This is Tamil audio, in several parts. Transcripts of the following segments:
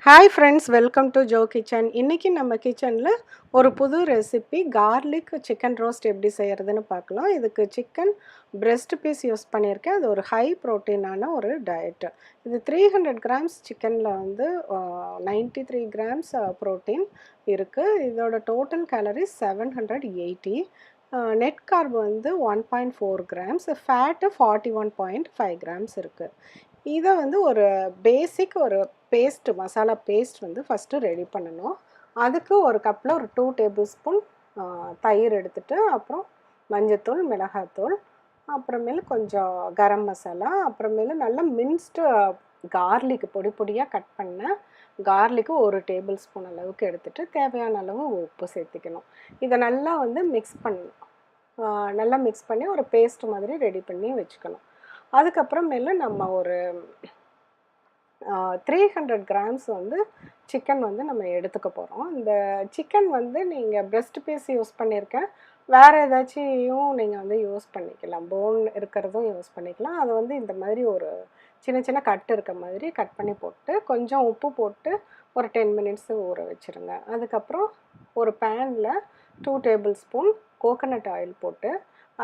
Hi friends, welcome to Joe kitchen. இன்றைக்கி நம்ம கிச்சனில் ஒரு புது ரெசிபி கார்லிக் சிக்கன் ரோஸ்ட் எப்படி செய்கிறதுன்னு பார்க்கலாம். இதுக்கு சிக்கன் பிரெஸ்ட் பீஸ் யூஸ் பண்ணியிருக்கேன். அது ஒரு ஹை ப்ரோட்டீனான ஒரு டயட்டு. இது 300 கிராம்ஸ் சிக்கனில் வந்து 93 கிராம்ஸ் ப்ரோட்டீன் இருக்குது. இதோட டோட்டல் கேலரிஸ் 780. நெட் கார்ப் வந்து 1.4 கிராம்ஸ், ஃபேட்டு 41.5 கிராம்ஸ் இருக்குது. இதை வந்து ஒரு பேசிக் ஒரு பேஸ்ட் மசாலா பேஸ்ட் வந்து ஃபஸ்ட்டு ரெடி பண்ணணும். அதுக்கு ஒரு கப்பில் ஒரு 2 டேபிள் ஸ்பூன் தயிர் எடுத்துகிட்டு, அப்புறம் மஞ்சத்தூள், மிளகாத்தூள், அப்புறமேலு கொஞ்சம் கரம் மசாலா, அப்புறமேலு நல்லா மின்ஸ்டு கார்லிக் பொடி பொடியாக கட் பண்ண கார்லிக்கு ஒரு டேபிள் ஸ்பூன் அளவுக்கு எடுத்துகிட்டு தேவையான அளவு உப்பு சேர்த்துக்கணும். இதை நல்லா வந்து மிக்ஸ் பண்ணணும். நல்லா மிக்ஸ் பண்ணி ஒரு பேஸ்ட் மாதிரி ரெடி பண்ணி வச்சுக்கணும். அதுக்கப்புறமேலு நம்ம ஒரு 300 கிராம்ஸ் வந்து சிக்கன் வந்து நம்ம எடுத்துக்க போகிறோம். இந்த சிக்கன் வந்து நீங்கள் பிரெஸ்ட் பீஸ் யூஸ் பண்ணியிருக்கேன், வேறு ஏதாச்சும் நீங்கள் வந்து யூஸ் பண்ணிக்கலாம், போன் இருக்கிறதும் யூஸ் பண்ணிக்கலாம். அது வந்து இந்த மாதிரி ஒரு சின்ன சின்ன கட் இருக்க மாதிரி கட் பண்ணி போட்டு கொஞ்சம் உப்பு போட்டு ஒரு 10 மினிட்ஸு ஊற வச்சுருங்க. அதுக்கப்புறம் ஒரு பேனில் 2 டேபிள் ஸ்பூன் கோகோனட் ஆயில் போட்டு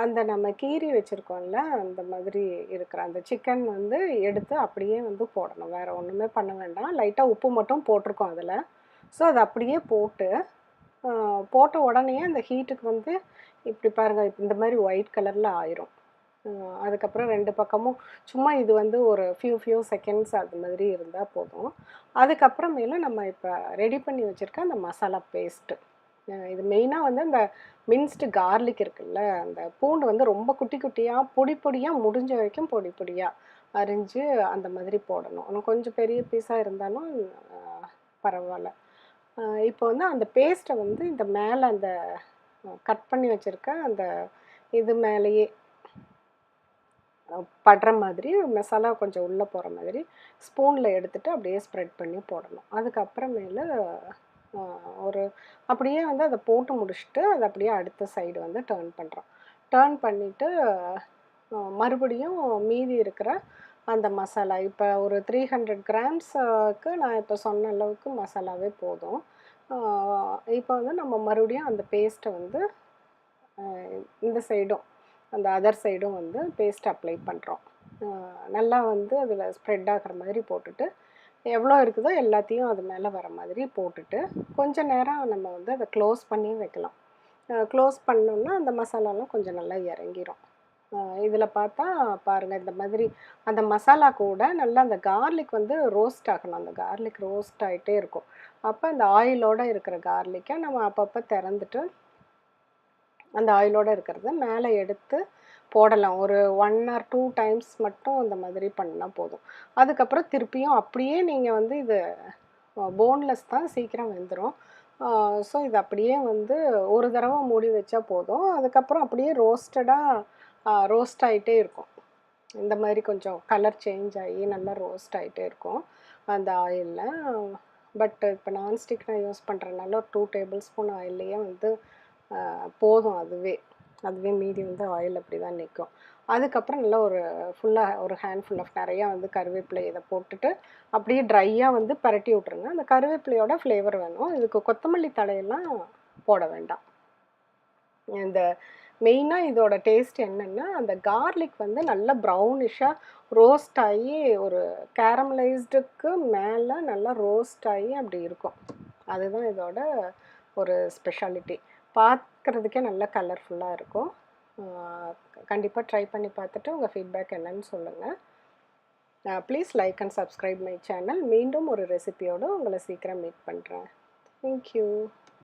அந்த நம்ம கீரி வச்சுருக்கோம்ல, அந்த மாதிரி இருக்கிற அந்த சிக்கன் வந்து எடுத்து அப்படியே வந்து போடணும். வேறு ஒன்றுமே பண்ண வேண்டாம். லைட்டாக உப்பு மட்டும் போட்டிருக்கோம் அதில். ஸோ அதை அப்படியே போட்டு போட்ட உடனே அந்த ஹீட்டுக்கு வந்து இப்படி பாருங்கள், இந்த மாதிரி ஒயிட் கலரில் ஆயிரும். அதுக்கப்புறம் 2 பக்கமும் சும்மா இது வந்து ஒரு ஃபியூ செகண்ட்ஸ் அது மாதிரி இருந்தால் போதும். அதுக்கப்புறமேல நம்ம இப்போ ரெடி பண்ணி வச்சுருக்க அந்த மசாலா பேஸ்ட்டு, இது மெயினாக வந்து அந்த மின்ஸ்டு கார்லிக் இருக்குல்ல, அந்த பூண்டு வந்து ரொம்ப குட்டி குட்டியாக பொடி பொடியாக முடிஞ்ச வரைக்கும் பொடி பொடியாக அரிஞ்சு அந்த மாதிரி போடணும். ஆனால் கொஞ்சம் பெரிய பீஸாக இருந்தாலும் பரவாயில்ல. இப்போ வந்து அந்த பேஸ்ட்டை வந்து இந்த மேலே அந்த கட் பண்ணி வச்சுருக்க அந்த இது மேலேயே படுற மாதிரி மசாலா கொஞ்சம் உள்ளே போகிற மாதிரி ஸ்பூனில் எடுத்துகிட்டு அப்படியே ஸ்ப்ரெட் பண்ணி போடணும். அதுக்கப்புறமேலு ஒரு அப்படியே வந்து அதை போட்டு முடிச்சுட்டு அதை அப்படியே அடுத்த சைடு வந்து டர்ன் பண்ணுறோம். டர்ன் பண்ணிவிட்டு மறுபடியும் மீதி இருக்கிற அந்த மசாலா இப்போ ஒரு 300 கிராம்ஸுக்கு நான் இப்போ சொன்ன அளவுக்கு மசாலாவே போதும். இப்போ வந்து நம்ம மறுபடியும் அந்த பேஸ்ட்டை வந்து இந்த சைடும் அந்த அதர் சைடும் வந்து பேஸ்ட் அப்ளை பண்ணுறோம். நல்லா வந்து அதில் ஸ்ப்ரெட் ஆகிற மாதிரி போட்டுட்டு எவ்வளோ இருக்குதோ எல்லாத்தையும் அது மேலே வர மாதிரி போட்டுட்டு கொஞ்சம் நேரம் நம்ம வந்து அதை க்ளோஸ் பண்ணி வைக்கலாம். க்ளோஸ் பண்ணோன்னா அந்த மசாலாலாம் கொஞ்சம் நல்லா இறங்கிரும். இதில் பார்த்தா பாருங்கள், இந்த மாதிரி அந்த மசாலா கூட நல்லா அந்த கார்லிக் வந்து ரோஸ்ட் ஆகணும். அந்த கார்லிக் ரோஸ்ட் ஆகிட்டே இருக்கும். அப்போ அந்த ஆயிலோடு இருக்கிற கார்லிக்கை நம்ம அப்பப்போ திறந்துட்டு அந்த ஆயிலோடு இருக்கிறத மேலே எடுத்து போடலாம். ஒரு 1 ஆர் 2 டைம்ஸ் மட்டும் இந்த மாதிரி பண்ணால் போதும். அதுக்கப்புறம் திருப்பியும் அப்படியே நீங்கள் வந்து இது போன்லெஸ் தான், சீக்கிரம் வெந்துடும். ஸோ இது அப்படியே வந்து ஒரு தடவை மூடி வச்சா போதும். அதுக்கப்புறம் அப்படியே ரோஸ்ட் ஆகிட்டே இருக்கும். இந்த மாதிரி கொஞ்சம் கலர் சேஞ்ச் ஆகி நல்லா ரோஸ்ட் ஆகிட்டே இருக்கும் அந்த ஆயிலில். பட் இப்போ நான்ஸ்டிக் நான் யூஸ் பண்ணுறதுனால ஒரு 2 டேபிள் ஸ்பூன் ஆயில்லையே வந்து போதும். அதுவே மீதி வந்து ஆயில் அப்படி தான் நிற்கும். அதுக்கப்புறம் நல்லா ஒரு ஃபுல்லாக ஒரு ஹேண்ட்ஃபுல் ஆஃப் நிறையா வந்து கருவேப்பிலை இதை போட்டுட்டு அப்படியே ட்ரையாக வந்து பரட்டி விட்ருங்க. அந்த கருவேப்பிலையோட ஃப்ளேவர் வேணும். இதுக்கு கொத்தமல்லி தழையெல்லாம் போட வேண்டாம். இந்த மெயினாக இதோட டேஸ்ட் என்னென்னா, அந்த கார்லிக் வந்து நல்லா ப்ரௌனிஷாக ரோஸ்ட் ஆகி ஒரு கேரமலைஸ்டுக்கு மேலே நல்லா ரோஸ்ட் ஆகி அப்படி இருக்கும். அதுதான் இதோட ஒரு ஸ்பெஷாலிட்டி. பார்க்குறதுக்கே நல்லா கலர்ஃபுல்லாக இருக்கும். கண்டிப்பாக ட்ரை பண்ணி பார்த்துட்டு உங்கள் ஃபீட்பேக் என்னன்னு சொல்லுங்கள். Please like and subscribe my channel. மீண்டும் ஒரு ரெசிபியோடு உங்களை சீக்கிரம் மீட் பண்ணுறேன். தேங்க்யூ.